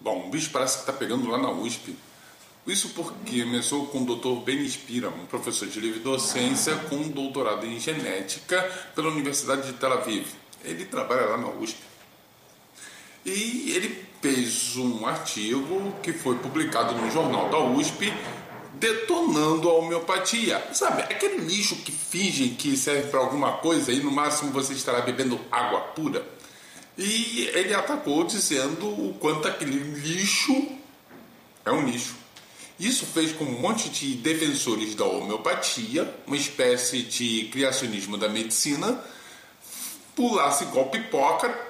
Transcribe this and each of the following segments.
Bom, o bicho parece que está pegando lá na USP. Isso porque começou com o Dr. Benis Piram, um professor de livre docência com um doutorado em genética pela Universidade de Tel Aviv. Ele trabalha lá na USP. E ele fez um artigo que foi publicado no jornal da USP detonando a homeopatia. Sabe, aquele lixo que fingem que serve para alguma coisa e no máximo você estará bebendo água pura. E ele atacou dizendo o quanto aquele lixo é um lixo. Isso fez com um monte de defensores da homeopatia, uma espécie de criacionismo da medicina, pulasse igual pipoca,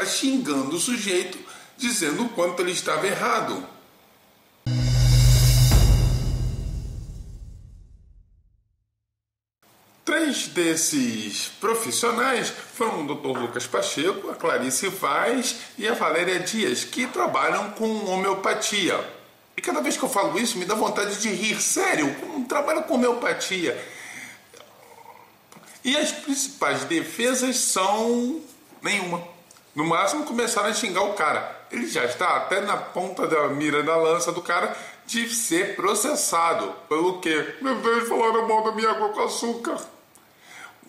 xingando o sujeito, dizendo o quanto ele estava errado. Três desses profissionais foram o Dr. Lucas Pacheco, a Clarice Vaz e a Valéria Dias, que trabalham com homeopatia. E cada vez que eu falo isso, me dá vontade de rir. Sério, trabalho com homeopatia. E as principais defesas são nenhuma. No máximo, começaram a xingar o cara. Ele já está até na ponta da mira da lança do cara de ser processado. Pelo quê? Meu Deus, falaram mal da minha água com açúcar.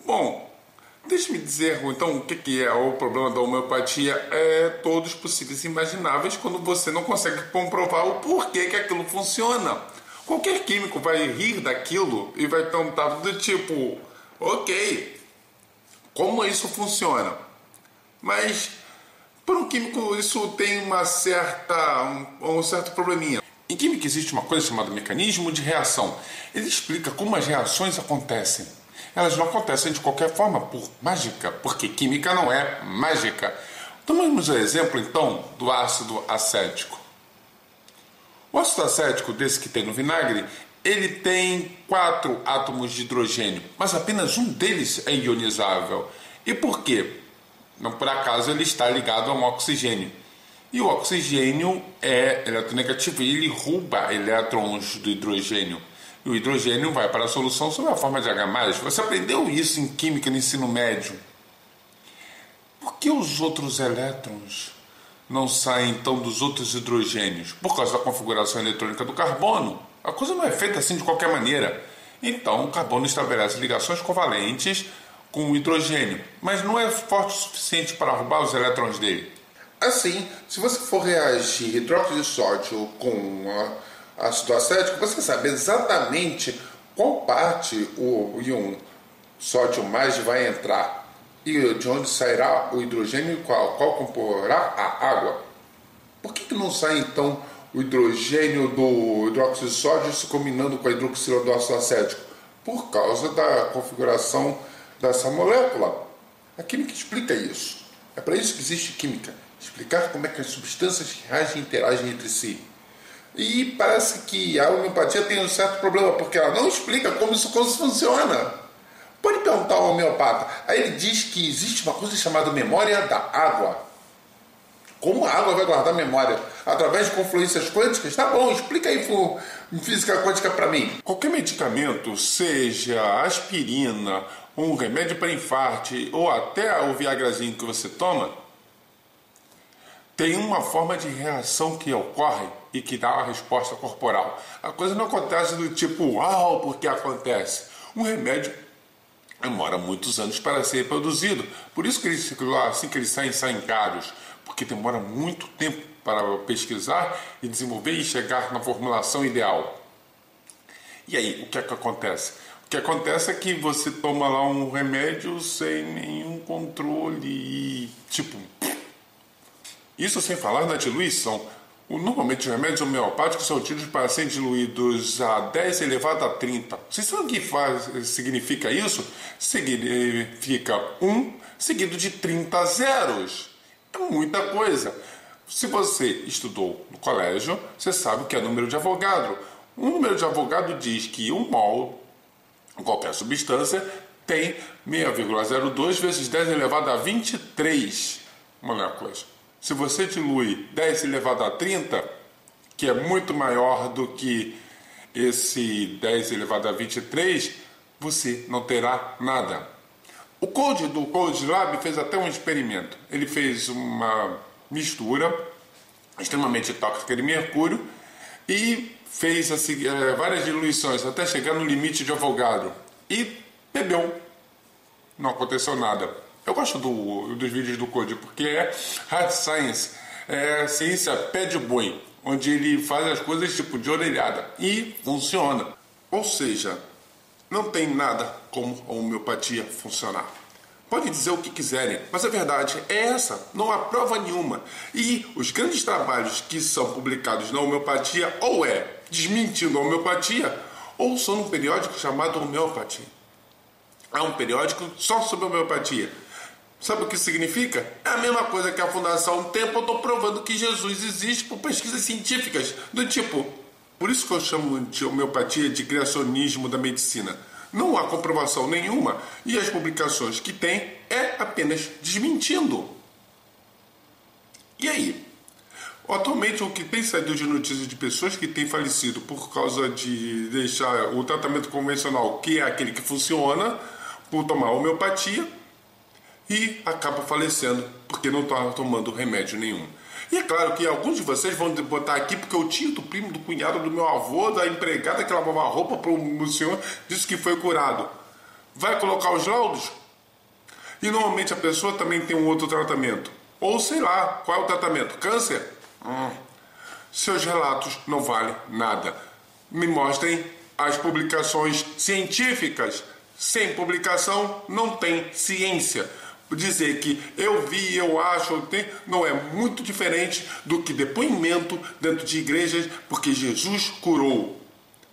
Bom, deixe-me dizer então o que é o problema da homeopatia. É todos possíveis e imagináveis quando você não consegue comprovar o porquê que aquilo funciona. Qualquer químico vai rir daquilo e vai perguntar do tipo, ok, como isso funciona? Mas para um químico isso tem um certo probleminha. Em química existe uma coisa chamada mecanismo de reação. Ele explica como as reações acontecem. Elas não acontecem de qualquer forma, por mágica, porque química não é mágica. Tomamos o exemplo, então, do ácido acético. O ácido acético, desse que tem no vinagre, ele tem 4 átomos de hidrogênio, mas apenas um deles é ionizável. E por quê? Não por acaso ele está ligado a um oxigênio. E o oxigênio é eletronegativo e ele rouba elétrons do hidrogênio. E o hidrogênio vai para a solução sob a forma de H+. Você aprendeu isso em química no ensino médio. Por que os outros elétrons não saem então dos outros hidrogênios? Por causa da configuração eletrônica do carbono. A coisa não é feita assim de qualquer maneira. Então o carbono estabelece ligações covalentes com o hidrogênio, mas não é forte o suficiente para roubar os elétrons dele. Assim, se você for reagir hidróxido de sódio com ácido acético, você sabe exatamente qual parte o íon sódio mais vai entrar e de onde sairá o hidrogênio e qual comporá a água. Por que não sai então o hidrogênio do hidróxido de sódio se combinando com a hidroxila do ácido acético? Por causa da configuração dessa molécula. A química explica isso. É para isso que existe química. Explicar como é que as substâncias reagem e interagem entre si. E parece que a homeopatia tem um certo problema, porque ela não explica como isso funciona. Pode perguntar ao homeopata. Aí ele diz que existe uma coisa chamada memória da água. Como a água vai guardar memória? Através de confluências quânticas? Tá bom, explica aí em física quântica para mim. Qualquer medicamento, seja aspirina, um remédio para infarto ou até o viagrazinho que você toma, tem uma forma de reação que ocorre e que dá a resposta corporal. A coisa não acontece do tipo, uau, porque acontece. Um remédio demora muitos anos para ser produzido. Por isso que assim que eles saem caros, porque demora muito tempo para pesquisar e desenvolver e chegar na formulação ideal. E aí, o que é que acontece? O que acontece é que você toma lá um remédio sem nenhum controle. Isso sem falar na diluição. Normalmente os remédios homeopáticos são tidos para serem diluídos a 10 elevado a 30. Vocês sabem o que significa isso? Significa 1 seguido de 30 zeros. É muita coisa. Se você estudou no colégio, você sabe o que é número de Avogadro. O número de Avogadro diz que 1 mol, qualquer substância, tem 6,02 vezes 10 elevado a 23 moléculas. Se você dilui 10 elevado a 30, que é muito maior do que esse 10 elevado a 23, você não terá nada. O Code do Code Lab fez até um experimento. Ele fez uma mistura extremamente tóxica de mercúrio e fez assim, várias diluições até chegar no limite de Avogadro e bebeu. Não aconteceu nada. Eu gosto dos vídeos do Code porque é hard science, é ciência pé de boi, onde ele faz as coisas tipo de orelhada e funciona. Ou seja, não tem nada como a homeopatia funcionar. Pode dizer o que quiserem, mas a verdade é essa, não há prova nenhuma. E os grandes trabalhos que são publicados na homeopatia ou desmentindo a homeopatia, ou são num periódico chamado Homeopatia. É um periódico só sobre homeopatia. Sabe o que significa? É a mesma coisa que a Fundação Um Tempo. Eu estou provando que Jesus existe por pesquisas científicas do tipo. Por isso que eu chamo de homeopatia de criacionismo da medicina. Não há comprovação nenhuma e as publicações que tem é apenas desmentindo. E aí? Atualmente o que tem saído de notícias de pessoas que têm falecido por causa de deixar o tratamento convencional, que é aquele que funciona, por tomar homeopatia e acaba falecendo porque não está tomando remédio nenhum. E é claro que alguns de vocês vão botar aqui porque o tio do primo, do cunhado, do meu avô, da empregada que lavava roupa para o senhor disse que foi curado. Vai colocar os laudos? E normalmente a pessoa também tem um outro tratamento. Ou sei lá, qual é o tratamento? Câncer? Seus relatos não valem nada. Me mostrem as publicações científicas. Sem publicação não tem ciência. Dizer que eu vi, eu acho, não é muito diferente do que depoimento dentro de igrejas porque Jesus curou.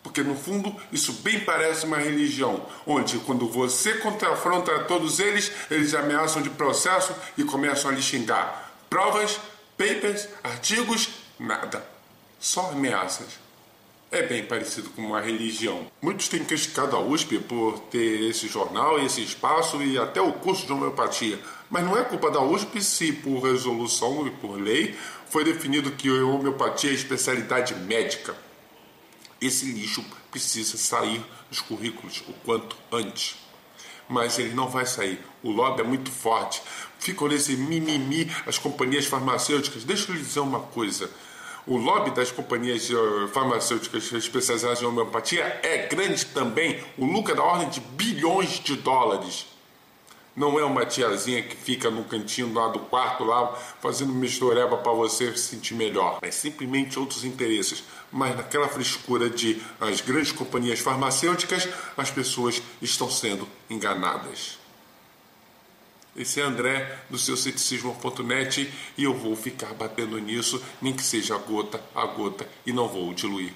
Porque no fundo isso bem parece uma religião, onde quando você confronta todos eles, eles ameaçam de processo e começam a lhe xingar. Provas, papers, artigos, nada. Só ameaças. É bem parecido com uma religião. Muitos têm criticado a USP por ter esse jornal, esse espaço e até o curso de homeopatia. Mas não é culpa da USP se, por resolução e por lei, foi definido que a homeopatia é especialidade médica. Esse lixo precisa sair dos currículos o quanto antes. Mas ele não vai sair. O lobby é muito forte. Ficam nesse mimimi as companhias farmacêuticas. Deixa eu lhe dizer uma coisa. O lobby das companhias farmacêuticas especializadas em homeopatia é grande também. O lucro é da ordem de bilhões de dólares. Não é uma tiazinha que fica no cantinho lá do quarto lá fazendo mistureba para você se sentir melhor. É simplesmente outros interesses. Mas naquela frescura de as grandes companhias farmacêuticas, as pessoas estão sendo enganadas. Esse é André do seu ceticismo.net e eu vou ficar batendo nisso, nem que seja gota a gota, e não vou diluir.